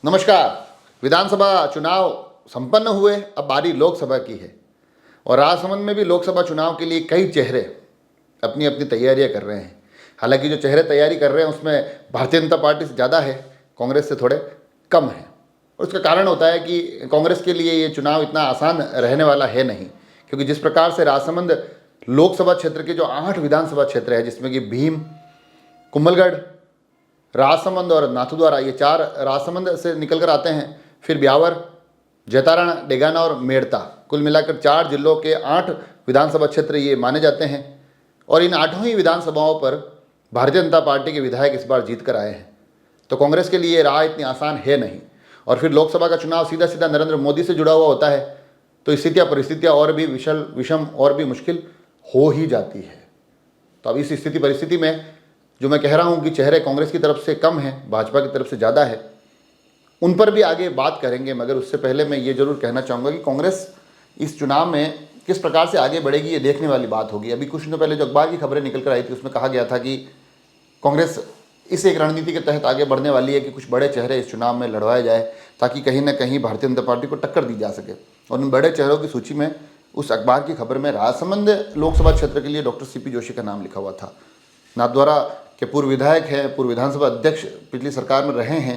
नमस्कार। विधानसभा चुनाव संपन्न हुए, अब बारी लोकसभा की है और राजसमंद में भी लोकसभा चुनाव के लिए कई चेहरे अपनी अपनी तैयारियां कर रहे हैं। हालांकि जो चेहरे तैयारी कर रहे हैं उसमें भारतीय जनता पार्टी से ज़्यादा है, कांग्रेस से थोड़े कम है। और उसका कारण होता है कि कांग्रेस के लिए ये चुनाव इतना आसान रहने वाला है नहीं, क्योंकि जिस प्रकार से राजसमंद लोकसभा क्षेत्र के जो 8 विधानसभा क्षेत्र है, जिसमें कि भीम, कुंभलगढ़, राजसमंद और नाथद्वारा, ये 4 राजसमंद से निकल कर आते हैं, फिर ब्यावर, जैतारण, डेगाना और मेड़ता, कुल मिलाकर 4 जिलों के 8 विधानसभा क्षेत्र ये माने जाते हैं। और इन 8 ही विधानसभाओं पर भारतीय जनता पार्टी के विधायक इस बार जीत कर आए हैं। तो कांग्रेस के लिए ये राह इतनी आसान है नहीं। और फिर लोकसभा का चुनाव सीधा सीधा नरेंद्र मोदी से जुड़ा हुआ होता है, तो परिस्थितियाँ और भी विषम और भी मुश्किल हो ही जाती है। तो अब इस परिस्थिति में जो मैं कह रहा हूं कि चेहरे कांग्रेस की तरफ से कम हैं, भाजपा की तरफ से ज़्यादा है, उन पर भी आगे बात करेंगे। मगर उससे पहले मैं ये जरूर कहना चाहूँगा कि कांग्रेस इस चुनाव में किस प्रकार से आगे बढ़ेगी, ये देखने वाली बात होगी। अभी कुछ दिनों पहले जो अखबार की खबरें निकल कर आई थी, उसमें कहा गया था कि कांग्रेस इस एक रणनीति के तहत आगे बढ़ने वाली है कि कुछ बड़े चेहरे इस चुनाव में लड़वाए जाए, ताकि कहीं ना कहीं भारतीय जनता पार्टी को टक्कर दी जा सके। और उन बड़े चेहरों की सूची में उस अखबार की खबर में राजसमंद लोकसभा क्षेत्र के लिए डॉक्टर CP जोशी का नाम लिखा हुआ था। नाथद्वारा के पूर्व विधायक हैं, पूर्व विधानसभा अध्यक्ष पिछली सरकार में रहे हैं,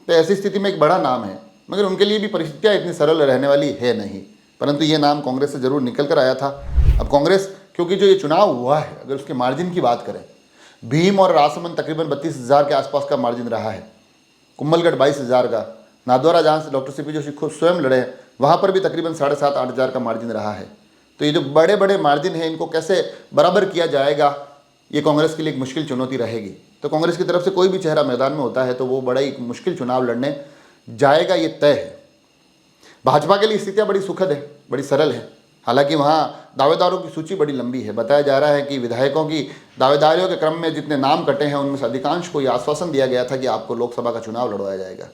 तो ऐसी स्थिति में एक बड़ा नाम है। मगर उनके लिए भी परिस्थितियाँ इतनी सरल रहने वाली है नहीं, परंतु ये नाम कांग्रेस से जरूर निकल कर आया था। अब कांग्रेस, क्योंकि जो ये चुनाव हुआ है, अगर उसके मार्जिन की बात करें, भीम और राजसमंद तकरीबन 32,000 के आसपास का मार्जिन रहा है, कुंभलगढ़ 22,000 का, नाथद्वारा जहाँ से डॉक्टर CP जोशी खुद स्वयं लड़े हैं, वहाँ पर भी तकरीबन 7,500-8,000 का मार्जिन रहा है। तो ये जो बड़े बड़े मार्जिन है, इनको कैसे बराबर किया जाएगा, ये कांग्रेस के लिए एक मुश्किल चुनौती रहेगी। तो कांग्रेस की तरफ से कोई भी चेहरा मैदान में होता है तो वो बड़ा ही मुश्किल चुनाव लड़ने जाएगा, ये तय है। भाजपा के लिए स्थितियाँ बड़ी सुखद है, बड़ी सरल है। हालांकि वहाँ दावेदारों की सूची बड़ी लंबी है। बताया जा रहा है कि विधायकों की दावेदारियों के क्रम में जितने नाम कटे हैं, उनमें से अधिकांश को यह आश्वासन दिया गया था कि आपको लोकसभा का चुनाव लड़वाया जाएगा।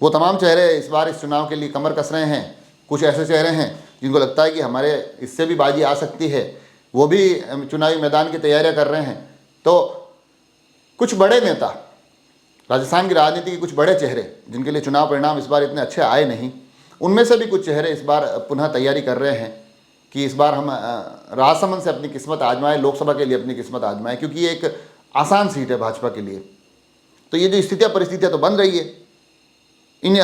वो तमाम चेहरे इस बार इस चुनाव के लिए कमर कस रहे हैं। कुछ ऐसे चेहरे हैं जिनको लगता है कि हमारे इससे भी बाजी आ सकती है, वो भी चुनावी मैदान की तैयारियां कर रहे हैं। तो कुछ बड़े नेता, राजस्थान की राजनीति के कुछ बड़े चेहरे, जिनके लिए चुनाव परिणाम इस बार इतने अच्छे आए नहीं, उनमें से भी कुछ चेहरे इस बार पुनः तैयारी कर रहे हैं कि इस बार हम राजसमंद से अपनी किस्मत आजमाएं, लोकसभा के लिए अपनी किस्मत आजमाएं, क्योंकि ये एक आसान सीट है भाजपा के लिए। तो ये जो परिस्थितियाँ तो बन रही है, इन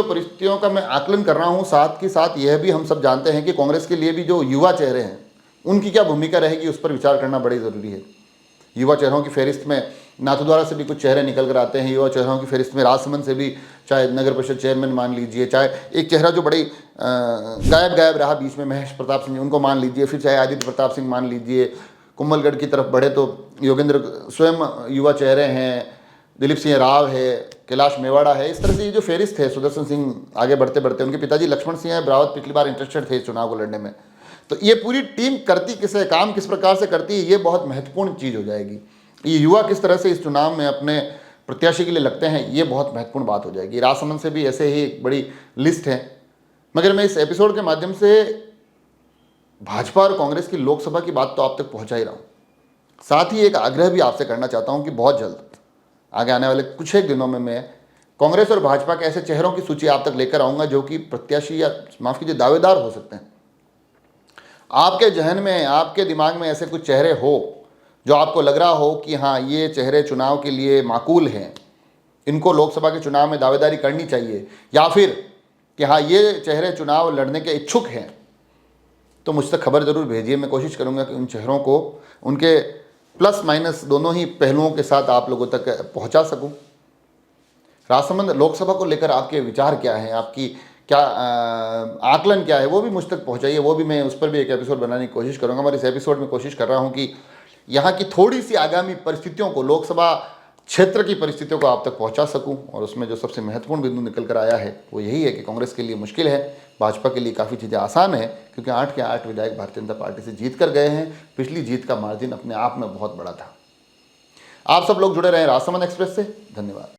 परिस्थितियों का मैं आकलन कर रहा हूँ। साथ ही साथ यह भी हम सब जानते हैं कि कांग्रेस के लिए भी जो युवा चेहरे हैं, उनकी क्या भूमिका रहेगी, उस पर विचार करना बड़ी ज़रूरी है। युवा चेहरों की फहरिस्त में नाथद्वारा से भी कुछ चेहरे निकल कर आते हैं। युवा चेहरों की फहरिस्त में राजसमंद से भी, चाहे नगर परिषद चेयरमैन मान लीजिए, चाहे एक चेहरा जो बड़ी गायब रहा बीच में, महेश प्रताप सिंह, उनको मान लीजिए, फिर चाहे आदित्य प्रताप सिंह मान लीजिए। कुंभलगढ़ की तरफ बढ़े तो योगेंद्र स्वयं युवा चेहरे हैं, दिलीप सिंह राव है, कैलाश मेवाड़ा है। इस तरह से ये जो फहरिस्त है, सुदर्शन सिंह आगे बढ़ते बढ़ते, उनके पिताजी लक्ष्मण सिंह ब्रावत पिछली बार इंटरेस्टेड थे इस चुनाव को लड़ने में। तो ये पूरी टीम करती किसे, काम किस प्रकार से करती है, ये बहुत महत्वपूर्ण चीज़ हो जाएगी। ये युवा किस तरह से इस चुनाव में अपने प्रत्याशी के लिए लगते हैं, ये बहुत महत्वपूर्ण बात हो जाएगी। राजसमंद से भी ऐसे ही एक बड़ी लिस्ट है। मगर मैं इस एपिसोड के माध्यम से भाजपा और कांग्रेस की लोकसभा की बात तो आप तक पहुंचा ही रहा हूँ। साथ ही एक आग्रह भी आपसे करना चाहता हूँ कि बहुत जल्द आगे आने वाले कुछ एक दिनों में मैं कांग्रेस और भाजपा के ऐसे चेहरों की सूची आप तक लेकर आऊँगा जो कि प्रत्याशी या माफ़ कीजिए दावेदार हो सकते हैं। आपके जहन में, आपके दिमाग में ऐसे कुछ चेहरे हो जो आपको लग रहा हो कि हाँ, ये चेहरे चुनाव के लिए माकूल हैं, इनको लोकसभा के चुनाव में दावेदारी करनी चाहिए, या फिर कि हाँ, ये चेहरे चुनाव लड़ने के इच्छुक हैं, तो मुझ तक खबर ज़रूर भेजिए। मैं कोशिश करूँगा कि उन चेहरों को उनके प्लस माइनस दोनों ही पहलुओं के साथ आप लोगों तक पहुँचा सकूँ। राजसमंद लोकसभा को लेकर आपके विचार क्या हैं, आपकी क्या आकलन क्या है, वो भी मुझ तक पहुँचाइए। वो भी मैं उस पर भी एक एपिसोड बनाने की कोशिश करूँगा। मैं इस एपिसोड में कोशिश कर रहा हूँ कि यहाँ की थोड़ी सी आगामी परिस्थितियों को, लोकसभा क्षेत्र की परिस्थितियों को आप तक पहुँचा सकूँ। और उसमें जो सबसे महत्वपूर्ण बिंदु निकल कर आया है वो यही है कि कांग्रेस के लिए मुश्किल है, भाजपा के लिए काफ़ी चीज़ें आसान है, क्योंकि 8 के 8 विधायक भारतीय जनता पार्टी से जीत कर गए हैं। पिछली जीत का मार्जिन अपने आप में बहुत बड़ा था। आप सब लोग जुड़े रहें राजसमंद एक्सप्रेस से। धन्यवाद।